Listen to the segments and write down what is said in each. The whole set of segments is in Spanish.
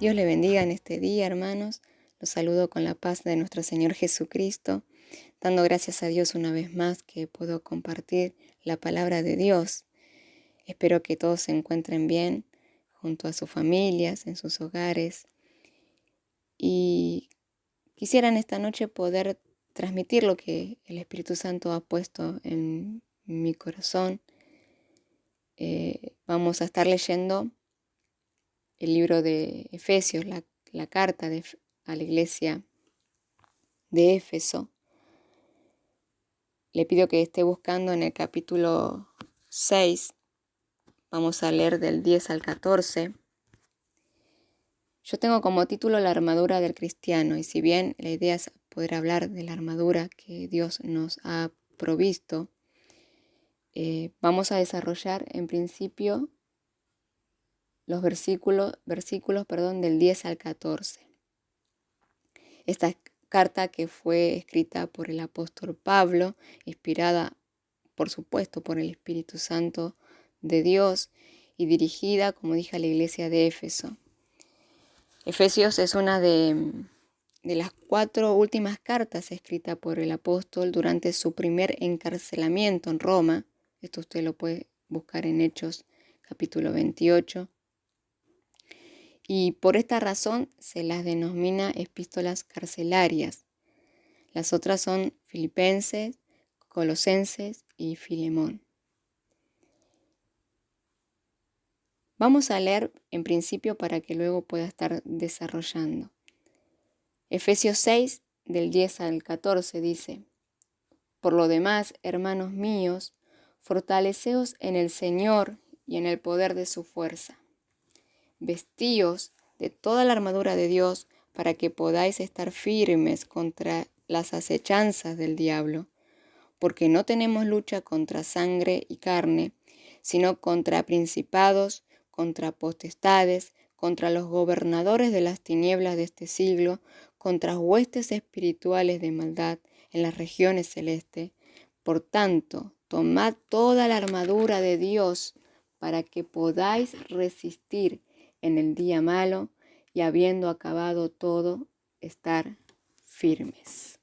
Dios le bendiga en este día, hermanos. Los saludo con la paz de nuestro Señor Jesucristo, dando gracias a Dios una vez más que puedo compartir la palabra de Dios. Espero que todos se encuentren bien junto a sus familias, en sus hogares. Y quisiera en esta noche poder transmitir lo que el Espíritu Santo ha puesto en mi corazón. Vamos a estar leyendo el libro de Efesios, la carta a la iglesia de Éfeso. Le pido que esté buscando en el capítulo 6. Vamos a leer del 10 al 14. Yo tengo como título la armadura del cristiano, y si bien la idea es poder hablar de la armadura que Dios nos ha provisto, vamos a desarrollar en principio los versículos del 10 al 14. Esta carta que fue escrita por el apóstol Pablo, inspirada por supuesto por el Espíritu Santo de Dios y dirigida, como dije, a la iglesia de Éfeso. Efesios es una de las 4 últimas cartas escritas por el apóstol durante su primer encarcelamiento en Roma. Esto usted lo puede buscar en Hechos capítulo 28. Y por esta razón se las denomina epístolas carcelarias. Las otras son Filipenses, Colosenses y Filemón. Vamos a leer en principio para que luego pueda estar desarrollando. Efesios 6, del 10 al 14 dice: Por lo demás, hermanos míos, fortaleceos en el Señor y en el poder de su fuerza. Vestíos de toda la armadura de Dios para que podáis estar firmes contra las acechanzas del diablo, porque no tenemos lucha contra sangre y carne, sino contra principados, contra potestades, contra los gobernadores de las tinieblas de este siglo, contra huestes espirituales de maldad en las regiones celestes. Por tanto, tomad toda la armadura de Dios para que podáis resistir en el día malo y habiendo acabado todo, estar firmes.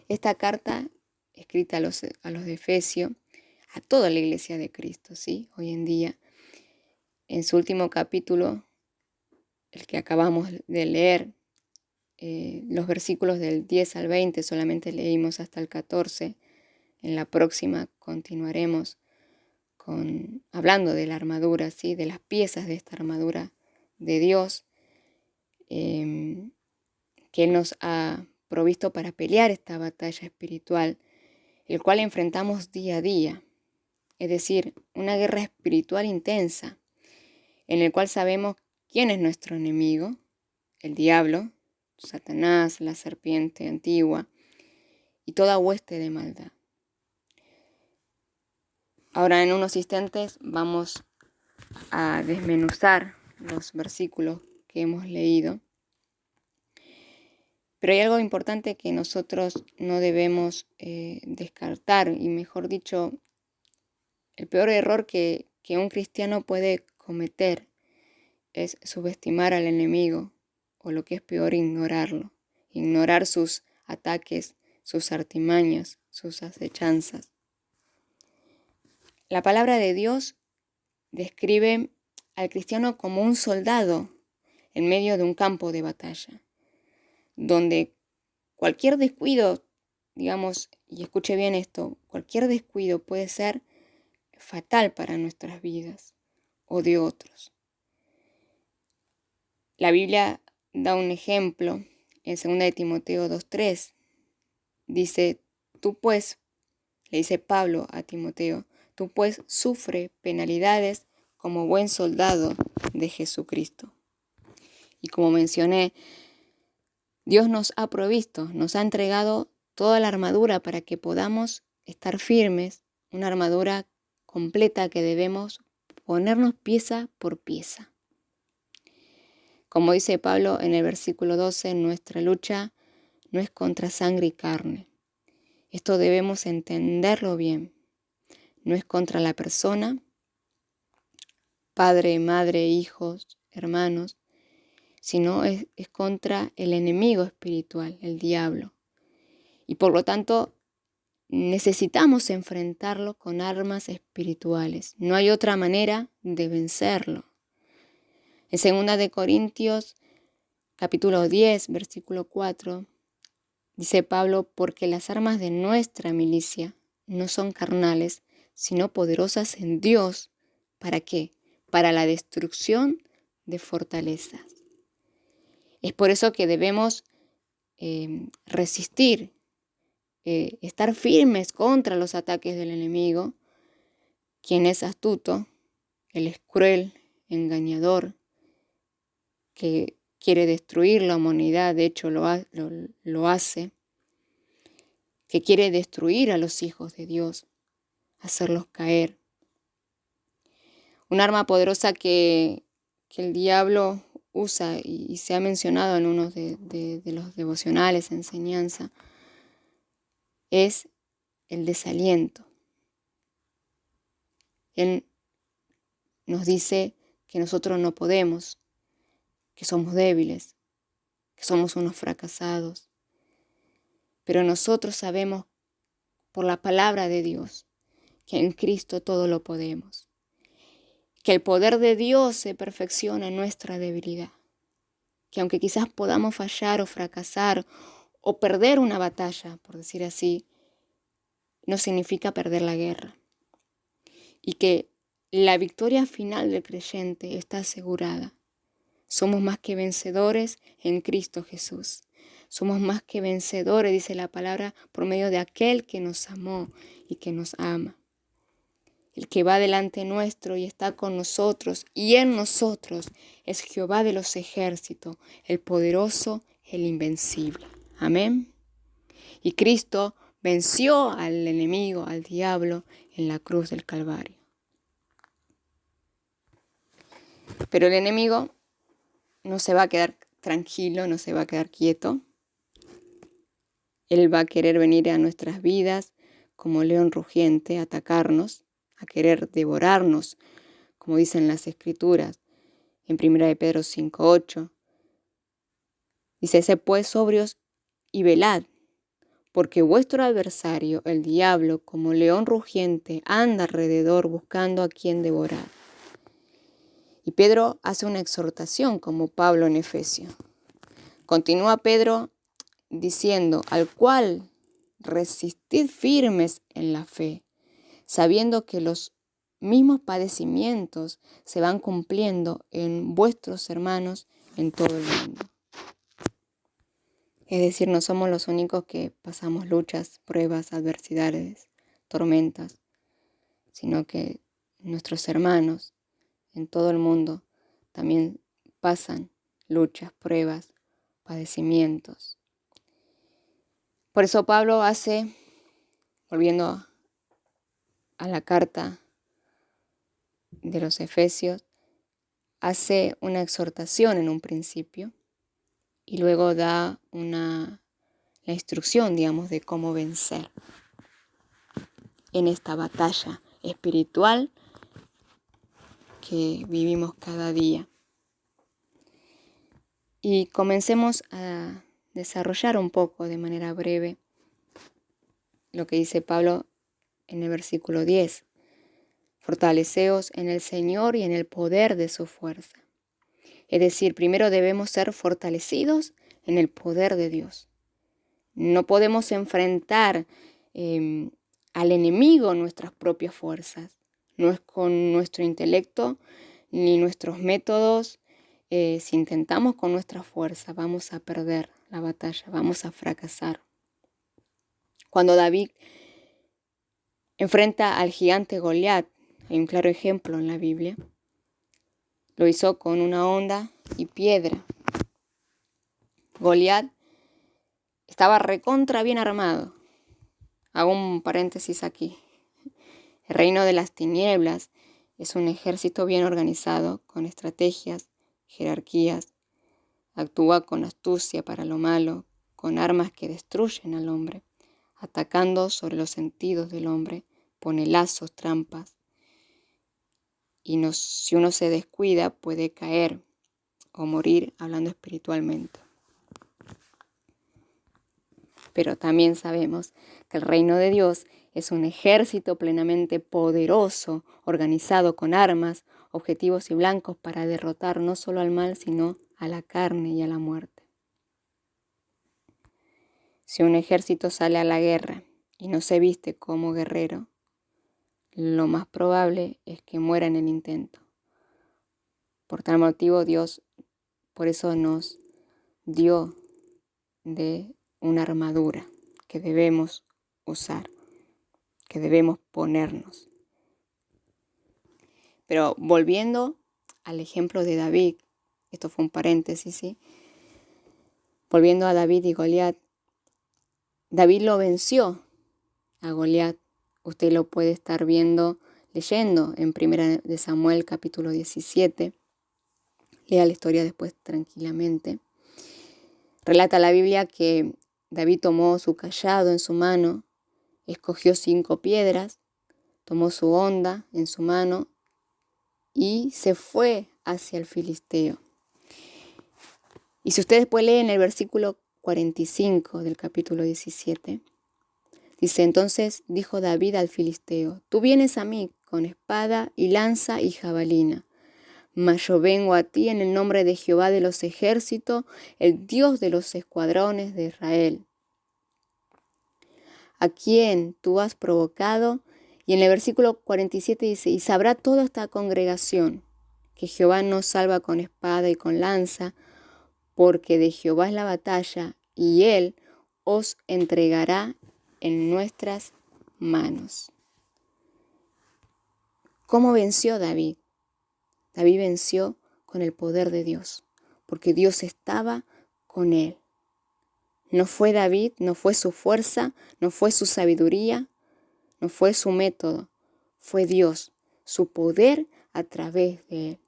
Esta carta, escrita a los de Efesios, a toda la iglesia de Cristo, ¿sí? Hoy en día, en su último capítulo, el que acabamos de leer, los versículos del 10 al 20, solamente leímos hasta el 14. En la próxima continuaremos hablando de la armadura, ¿sí? De las piezas de esta armadura de Dios, que Él nos ha provisto para pelear esta batalla espiritual, el cual enfrentamos día a día. Es decir, una guerra espiritual intensa, en el cual sabemos quién es nuestro enemigo: el diablo, Satanás, la serpiente antigua y toda hueste de maldad. Ahora, en unos instantes vamos a desmenuzar los versículos que hemos leído. Pero hay algo importante que nosotros no debemos descartar, y mejor dicho, el peor error que un cristiano puede cometer es subestimar al enemigo, o lo que es peor, ignorarlo, ignorar sus ataques, sus artimañas, sus acechanzas. La palabra de Dios describe al cristiano como un soldado en medio de un campo de batalla, donde cualquier descuido, digamos, y escuche bien esto, cualquier descuido puede ser fatal para nuestras vidas o de otros. La Biblia da un ejemplo en 2 de Timoteo 2:3. Dice: tú pues, le dice Pablo a Timoteo, tú pues sufre penalidades como buen soldado de Jesucristo. Y como mencioné, Dios nos ha provisto, nos ha entregado toda la armadura para que podamos estar firmes, una armadura completa que debemos ponernos pieza por pieza. Como dice Pablo en el versículo 12, nuestra lucha no es contra sangre y carne. Esto debemos entenderlo bien. No es contra la persona, padre, madre, hijos, hermanos, sino es contra el enemigo espiritual, el diablo. Y por lo tanto, necesitamos enfrentarlo con armas espirituales. No hay otra manera de vencerlo. En 2 de Corintios, capítulo 10, versículo 4, dice Pablo, porque las armas de nuestra milicia no son carnales, sino poderosas en Dios. ¿Para qué? Para la destrucción de fortalezas. Es por eso que debemos resistir, estar firmes contra los ataques del enemigo, quien es astuto, él es cruel, engañador, que quiere destruir la humanidad, de hecho lo hace, que quiere destruir a los hijos de Dios, hacerlos caer. Un arma poderosa que el diablo usa y se ha mencionado en uno de los devocionales, enseñanza, es el desaliento. Él nos dice que nosotros no podemos, que somos débiles, que somos unos fracasados. Pero nosotros sabemos por la palabra de Dios que en Cristo todo lo podemos. Que el poder de Dios se perfecciona en nuestra debilidad. Que aunque quizás podamos fallar o fracasar o perder una batalla, por decir así, no significa perder la guerra. Y que la victoria final del creyente está asegurada. Somos más que vencedores en Cristo Jesús. Somos más que vencedores, dice la palabra, por medio de aquel que nos amó y que nos ama. El que va delante nuestro y está con nosotros y en nosotros es Jehová de los ejércitos, el poderoso, el invencible. Amén. Y Cristo venció al enemigo, al diablo, en la cruz del Calvario. Pero el enemigo no se va a quedar tranquilo, no se va a quedar quieto. Él va a querer venir a nuestras vidas como león rugiente, a atacarnos, a querer devorarnos, como dicen las Escrituras, en 1 de Pedro 5:8. Dice, sed pues sobrios y velad, porque vuestro adversario, el diablo, como león rugiente, anda alrededor buscando a quien devorar. Y Pedro hace una exhortación como Pablo en Efesios. Continúa Pedro diciendo, al cual resistid firmes en la fe, sabiendo que los mismos padecimientos se van cumpliendo en vuestros hermanos en todo el mundo. Es decir, no somos los únicos que pasamos luchas, pruebas, adversidades, tormentas, sino que nuestros hermanos en todo el mundo también pasan luchas, pruebas, padecimientos. Por eso Pablo hace, volviendo a la carta de los Efesios, hace una exhortación en un principio y luego da la instrucción, digamos, de cómo vencer en esta batalla espiritual que vivimos cada día. Y comencemos a desarrollar un poco de manera breve lo que dice Pablo en el versículo 10. Fortaleceos en el Señor y en el poder de su fuerza. Es decir, primero debemos ser fortalecidos en el poder de Dios. No podemos enfrentar al enemigo nuestras propias fuerzas. No es con nuestro intelecto ni nuestros métodos. Si intentamos con nuestra fuerza, vamos a perder la batalla, vamos a fracasar. Cuando David enfrenta al gigante Goliat, hay un claro ejemplo en la Biblia, lo hizo con una honda y piedra. Goliat estaba recontra bien armado. Hago un paréntesis aquí. El reino de las tinieblas es un ejército bien organizado, con estrategias, jerarquías. Actúa con astucia para lo malo, con armas que destruyen al hombre, atacando sobre los sentidos del hombre, pone lazos, trampas. Y si uno se descuida, puede caer o morir hablando espiritualmente. Pero también sabemos que el reino de Dios es un ejército plenamente poderoso, organizado con armas, objetivos y blancos para derrotar no solo al mal, sino a la carne y a la muerte. Si un ejército sale a la guerra y no se viste como guerrero, lo más probable es que muera en el intento. Por tal motivo, Dios por eso nos dio de una armadura que debemos usar, que debemos ponernos. Pero volviendo al ejemplo de David, esto fue un paréntesis, ¿sí? Volviendo a David y Goliat, David lo venció a Goliat. Usted lo puede estar leyendo en 1 de Samuel capítulo 17. Lea la historia después tranquilamente. Relata la Biblia que David tomó su cayado en su mano, escogió 5 piedras, tomó su honda en su mano y se fue hacia el filisteo. Y si ustedes después leen el versículo 45 del capítulo 17, dice: entonces dijo David al filisteo: tú vienes a mí con espada y lanza y jabalina, mas yo vengo a ti en el nombre de Jehová de los ejércitos, el Dios de los escuadrones de Israel, a quien tú has provocado. Y en el versículo 47 dice: y sabrá toda esta congregación que Jehová nos salva con espada y con lanza, porque de Jehová es la batalla, y él os entregará en nuestras manos. ¿Cómo venció David? David venció con el poder de Dios, porque Dios estaba con él. No fue David, no fue su fuerza, no fue su sabiduría, no fue su método, fue Dios, su poder a través de él.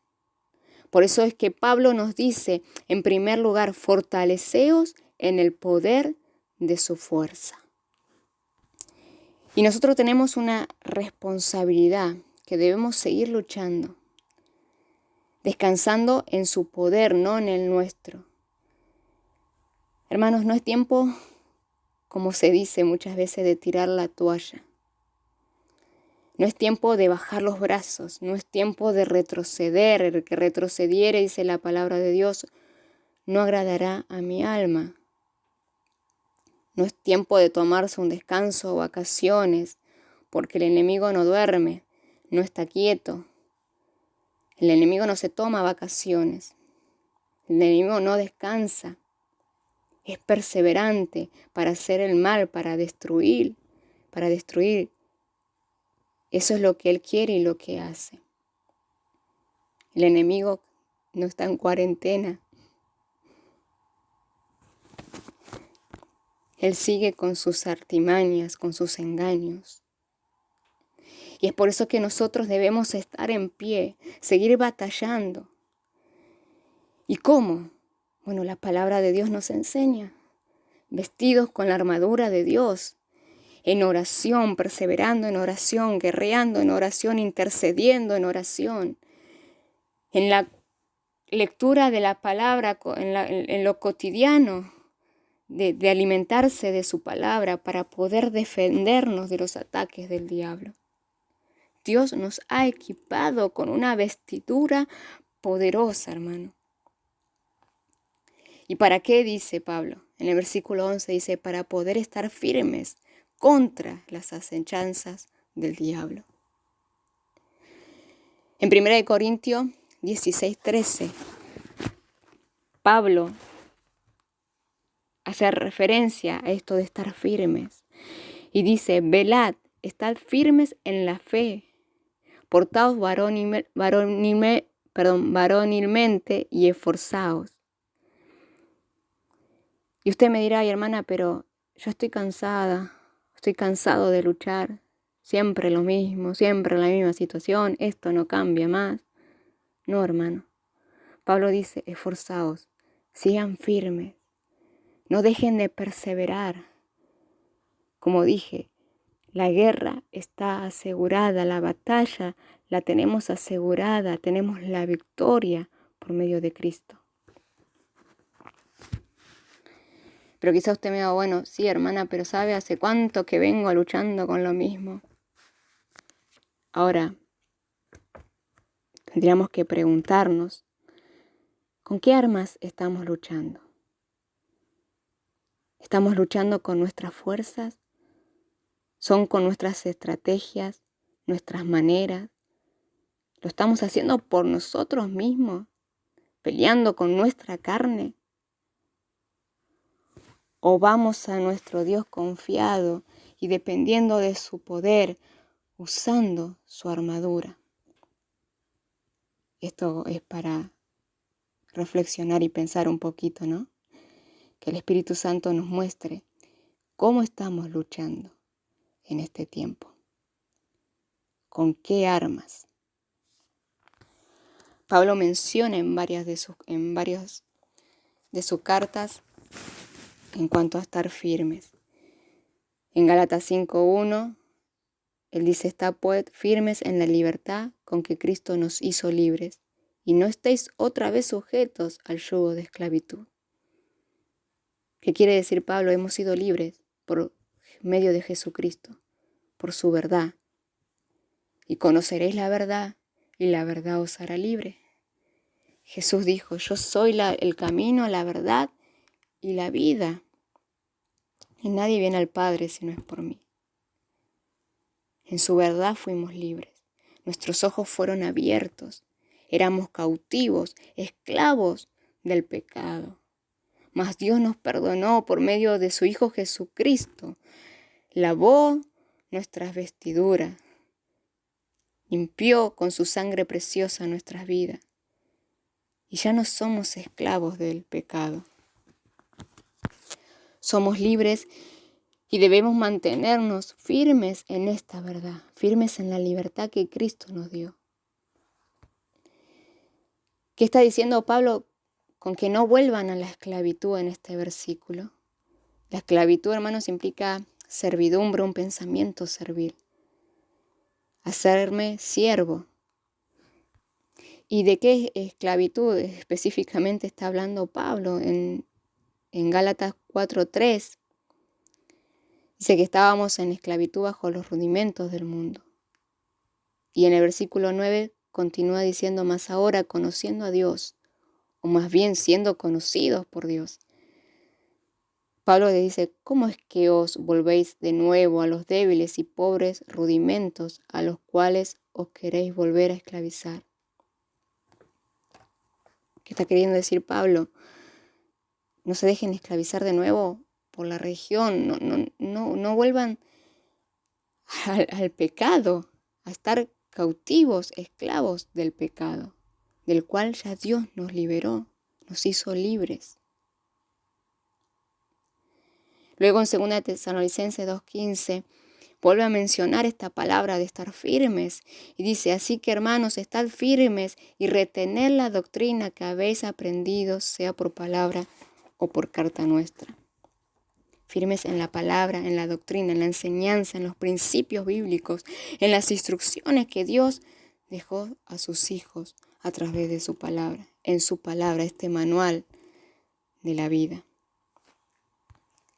Por eso es que Pablo nos dice, en primer lugar, fortaleceos en el poder de su fuerza. Y nosotros tenemos una responsabilidad que debemos seguir luchando, descansando en su poder, no en el nuestro. Hermanos, no es tiempo, como se dice muchas veces, de tirar la toalla. No es tiempo de bajar los brazos, no es tiempo de retroceder. El que retrocediere, dice la palabra de Dios, no agradará a mi alma. No es tiempo de tomarse un descanso o vacaciones, porque el enemigo no duerme, no está quieto. El enemigo no se toma vacaciones. El enemigo no descansa. Es perseverante para hacer el mal, para destruir. Eso es lo que él quiere y lo que hace. El enemigo no está en cuarentena. Él sigue con sus artimañas, con sus engaños. Y es por eso que nosotros debemos estar en pie, seguir batallando. ¿Y cómo? Bueno, la palabra de Dios nos enseña. Vestidos con la armadura de Dios, en oración, perseverando en oración, guerreando en oración, intercediendo en oración. En la lectura de la palabra, en lo cotidiano, de alimentarse de su palabra para poder defendernos de los ataques del diablo. Dios nos ha equipado con una vestidura poderosa, hermano. ¿Y para qué? Dice Pablo. En el versículo 11 dice: para poder estar firmes contra las acechanzas del diablo. En 1 Corintios 16:13, Pablo hace referencia a esto de estar firmes. Y dice: velad, estad firmes en la fe, portaos varonilmente y esforzaos. Y usted me dirá: ay, hermana, pero yo estoy cansada, estoy cansado de luchar, siempre lo mismo, siempre la misma situación, esto no cambia más. No, hermano. Pablo dice: esforzaos, sigan firmes, no dejen de perseverar. Como dije, la guerra está asegurada, la batalla la tenemos asegurada, tenemos la victoria por medio de Cristo. Pero quizá usted me diga, bueno, sí, hermana, pero ¿sabe hace cuánto que vengo luchando con lo mismo? Ahora, tendríamos que preguntarnos, ¿con qué armas estamos luchando? ¿Estamos luchando con nuestras fuerzas? ¿Son con nuestras estrategias, nuestras maneras? ¿Lo estamos haciendo por nosotros mismos? ¿Peleando con nuestra carne? ¿O vamos a nuestro Dios confiado y dependiendo de su poder, usando su armadura? Esto es para reflexionar y pensar un poquito, ¿no? Que el Espíritu Santo nos muestre cómo estamos luchando en este tiempo. ¿Con qué armas? Pablo menciona en varias de sus cartas en cuanto a estar firmes. En Gálatas 5:1, él dice, está pues firmes en la libertad con que Cristo nos hizo libres, y no estéis otra vez sujetos al yugo de esclavitud. ¿Qué quiere decir Pablo? Hemos sido libres por medio de Jesucristo, por su verdad. Y conoceréis la verdad, y la verdad os hará libre. Jesús dijo, yo soy el camino, la verdad y la vida. Y nadie viene al Padre si no es por mí. En su verdad fuimos libres. Nuestros ojos fueron abiertos. Éramos cautivos, esclavos del pecado. Mas Dios nos perdonó por medio de su Hijo Jesucristo. Lavó nuestras vestiduras. Limpió con su sangre preciosa nuestras vidas. Y ya no somos esclavos del pecado. Somos libres y debemos mantenernos firmes en esta verdad, firmes en la libertad que Cristo nos dio. ¿Qué está diciendo Pablo con que no vuelvan a la esclavitud en este versículo? La esclavitud, hermanos, implica servidumbre, un pensamiento servil. Hacerme siervo. ¿Y de qué esclavitud específicamente está hablando Pablo en Gálatas 4:3? Dice que estábamos en esclavitud bajo los rudimentos del mundo. Y en el versículo 9 continúa diciendo, más ahora conociendo a Dios, o más bien siendo conocidos por Dios. Pablo le dice, ¿cómo es que os volvéis de nuevo a los débiles y pobres rudimentos a los cuales os queréis volver a esclavizar? ¿Qué está queriendo decir Pablo? No se dejen esclavizar de nuevo por la religión, no vuelvan al pecado, a estar cautivos, esclavos del pecado, del cual ya Dios nos liberó, nos hizo libres. Luego en 2 Tesalonicenses 2:15 vuelve a mencionar esta palabra de estar firmes y dice, así que hermanos, estad firmes y retened la doctrina que habéis aprendido, sea por palabra o por carta nuestra. Firmes en la palabra, en la doctrina, en la enseñanza, en los principios bíblicos, en las instrucciones que Dios dejó a sus hijos a través de su palabra, en su palabra, este manual de la vida.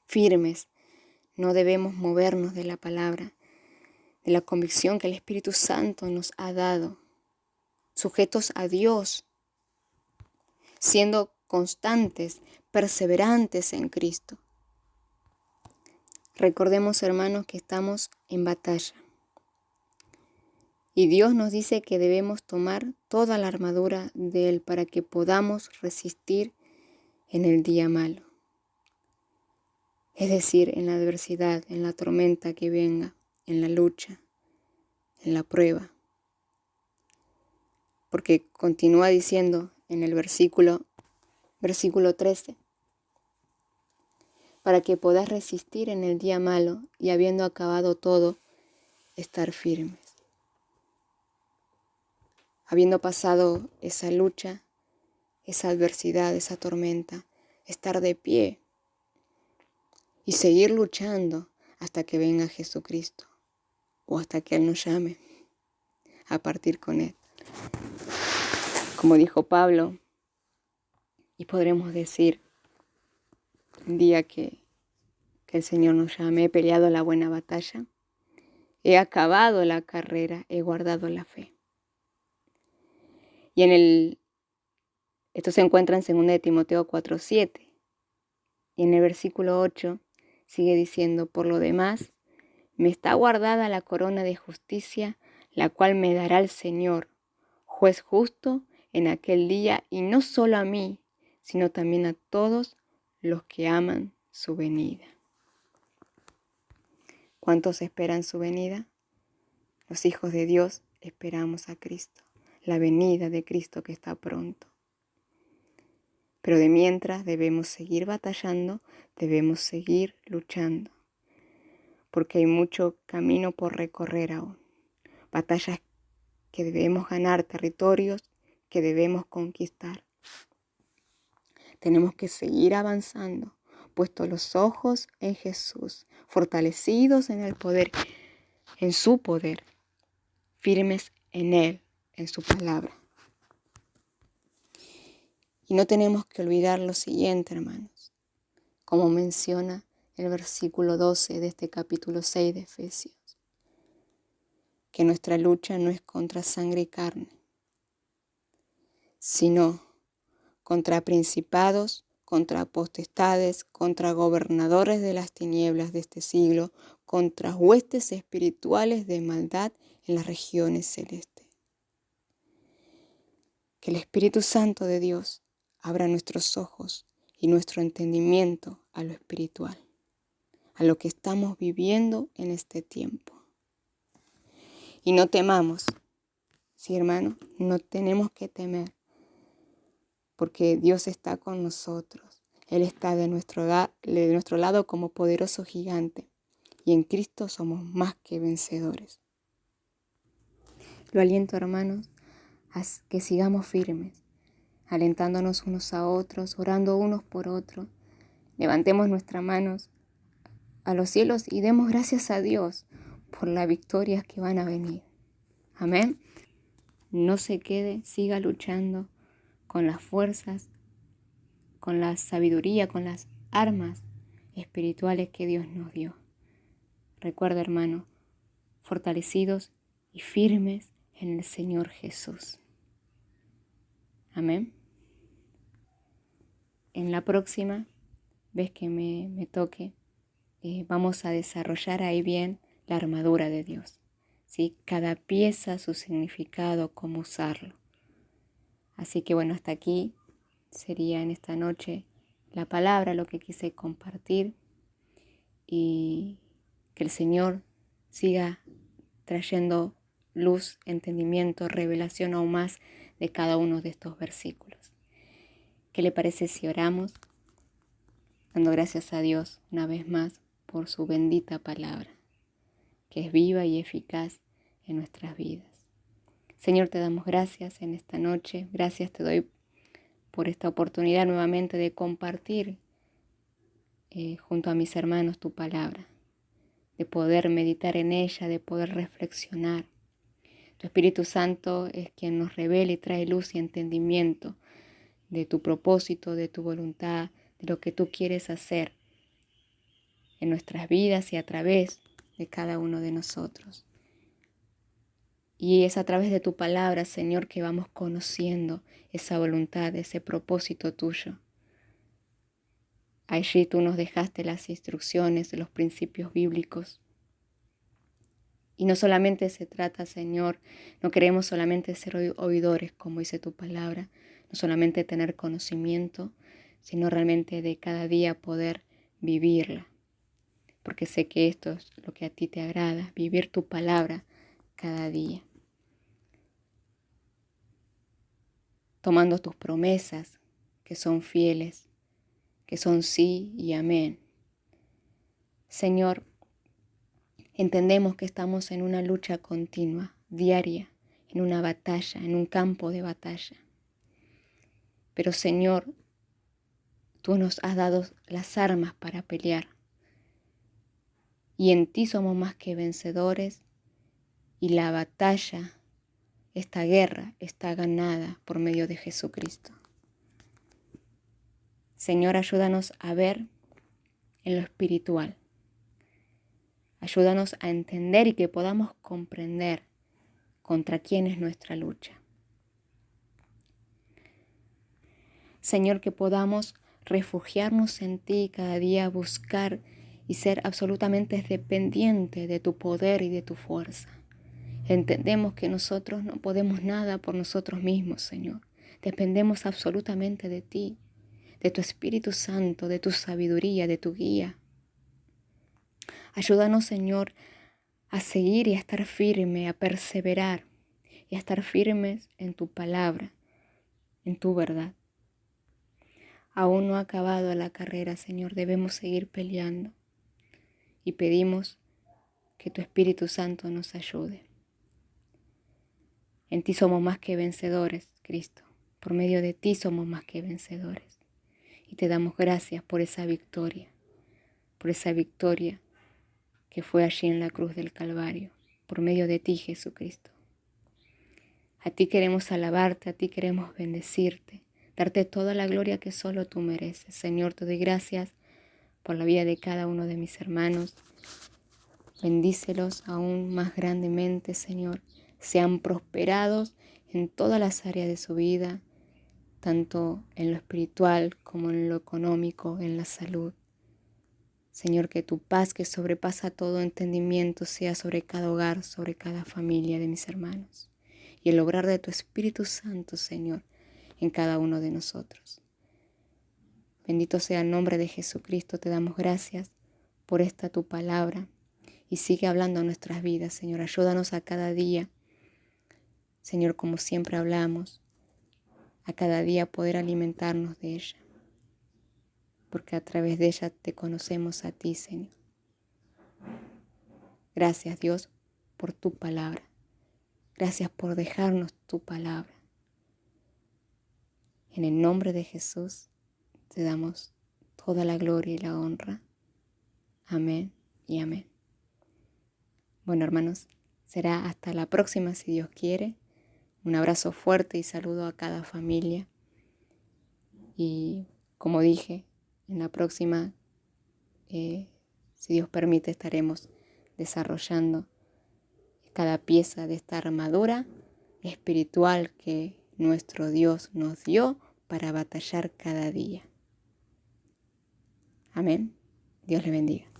Firmes, no debemos movernos de la palabra, de la convicción que el Espíritu Santo nos ha dado, sujetos a Dios, siendo constantes, perseverantes en Cristo. Recordemos, hermanos, que estamos en batalla. Y Dios nos dice que debemos tomar toda la armadura de Él para que podamos resistir en el día malo. Es decir, en la adversidad, en la tormenta que venga, en la lucha, en la prueba. Porque continúa diciendo en el versículo 13, para que podáis resistir en el día malo y habiendo acabado todo, estar firmes. Habiendo pasado esa lucha, esa adversidad, esa tormenta, estar de pie y seguir luchando hasta que venga Jesucristo o hasta que Él nos llame a partir con Él. Como dijo Pablo, y podremos decir un día que Que el Señor nos llame. He peleado la buena batalla. He acabado la carrera. He guardado la fe. Y esto se encuentra en 2 de Timoteo 4:7. Y en el versículo 8 sigue diciendo: por lo demás, me está guardada la corona de justicia, la cual me dará el Señor, juez justo, en aquel día, y no solo a mí, sino también a todos los que aman su venida. ¿Cuántos esperan su venida? Los hijos de Dios esperamos a Cristo, la venida de Cristo que está pronto. Pero de mientras debemos seguir batallando, debemos seguir luchando, porque hay mucho camino por recorrer aún. Batallas que debemos ganar, territorios que debemos conquistar. Tenemos que seguir avanzando, puestos los ojos en Jesús, fortalecidos en el poder, en su poder, firmes en Él, en su palabra. Y no tenemos que olvidar lo siguiente, hermanos, como menciona el versículo 12 de este capítulo 6 de Efesios, que nuestra lucha no es contra sangre y carne, sino contra principados, contra potestades, contra gobernadores de las tinieblas de este siglo, contra huestes espirituales de maldad en las regiones celestes. Que el Espíritu Santo de Dios abra nuestros ojos y nuestro entendimiento a lo espiritual, a lo que estamos viviendo en este tiempo. Y no temamos, sí, hermano, no tenemos que temer, porque Dios está con nosotros. Él está de nuestro lado como poderoso gigante, y en Cristo somos más que vencedores. Lo aliento, hermanos, a que sigamos firmes, alentándonos unos a otros, orando unos por otros. Levantemos nuestras manos a los cielos y demos gracias a Dios por las victorias que van a venir. Amén. No se quede, siga luchando con las fuerzas, con la sabiduría, con las armas espirituales que Dios nos dio. Recuerda, hermano, fortalecidos y firmes en el Señor Jesús. Amén. En la próxima vez que me toque, vamos a desarrollar ahí bien la armadura de Dios, ¿sí? Cada pieza, su significado, cómo usarlo. Así que bueno, hasta aquí sería en esta noche la palabra, lo que quise compartir, y que el Señor siga trayendo luz, entendimiento, revelación aún más de cada uno de estos versículos. ¿Qué le parece si oramos? Dando gracias a Dios una vez más por su bendita palabra, que es viva y eficaz en nuestras vidas. Señor, te damos gracias en esta noche. Gracias te doy por esta oportunidad nuevamente de compartir junto a mis hermanos tu palabra, de poder meditar en ella, de poder reflexionar. Tu Espíritu Santo es quien nos revela y trae luz y entendimiento de tu propósito, de tu voluntad, de lo que tú quieres hacer en nuestras vidas y a través de cada uno de nosotros. Y es a través de tu palabra, Señor, que vamos conociendo esa voluntad, ese propósito tuyo. Allí tú nos dejaste las instrucciones, los principios bíblicos. Y no solamente se trata, Señor, no queremos solamente ser oidores, como dice tu palabra, no solamente tener conocimiento, sino realmente de cada día poder vivirla. Porque sé que esto es lo que a ti te agrada, vivir tu palabra cada día. Tomando tus promesas, que son fieles, que son sí y amén. Señor, entendemos que estamos en una lucha continua, diaria, en una batalla, en un campo de batalla. Pero Señor, tú nos has dado las armas para pelear. Y en ti somos más que vencedores, y la batalla, esta guerra, está ganada por medio de Jesucristo. Señor, ayúdanos a ver en lo espiritual, Ayúdanos a entender y que podamos comprender contra quién es nuestra lucha. Señor, que podamos refugiarnos en ti cada día, buscar y ser absolutamente dependientes de tu poder y de tu fuerza. Entendemos que nosotros no podemos nada por nosotros mismos, Señor. Dependemos absolutamente de ti, de tu Espíritu Santo, de tu sabiduría, de tu guía. Ayúdanos, Señor, a seguir y a estar firme, a perseverar y a estar firmes en tu palabra, en tu verdad. Aún no ha acabado la carrera, Señor, debemos seguir peleando y pedimos que tu Espíritu Santo nos ayude. En ti somos más que vencedores, Cristo. Por medio de ti somos más que vencedores. Y te damos gracias por esa victoria que fue allí en la cruz del Calvario, por medio de ti, Jesucristo. A ti queremos alabarte, a ti queremos bendecirte, darte toda la gloria que solo tú mereces. Señor, te doy gracias por la vida de cada uno de mis hermanos. Bendícelos aún más grandemente, Señor. Sean prosperados en todas las áreas de su vida, tanto en lo espiritual como en lo económico, en la salud. Señor, que tu paz que sobrepasa todo entendimiento sea sobre cada hogar, sobre cada familia de mis hermanos. Y el obrar de tu Espíritu Santo, Señor, en cada uno de nosotros. Bendito sea el nombre de Jesucristo. Te damos gracias por esta tu palabra. Y sigue hablando a nuestras vidas, Señor. Ayúdanos a cada día, Señor, como siempre hablamos, a cada día poder alimentarnos de ella. Porque a través de ella te conocemos a ti, Señor. Gracias, Dios, por tu palabra. Gracias por dejarnos tu palabra. En el nombre de Jesús te damos toda la gloria y la honra. Amén y amén. Bueno, hermanos, será hasta la próxima si Dios quiere. Un abrazo fuerte y saludo a cada familia. Y como dije, en la próxima, si Dios permite, estaremos desarrollando cada pieza de esta armadura espiritual que nuestro Dios nos dio para batallar cada día. Amén. Dios le bendiga.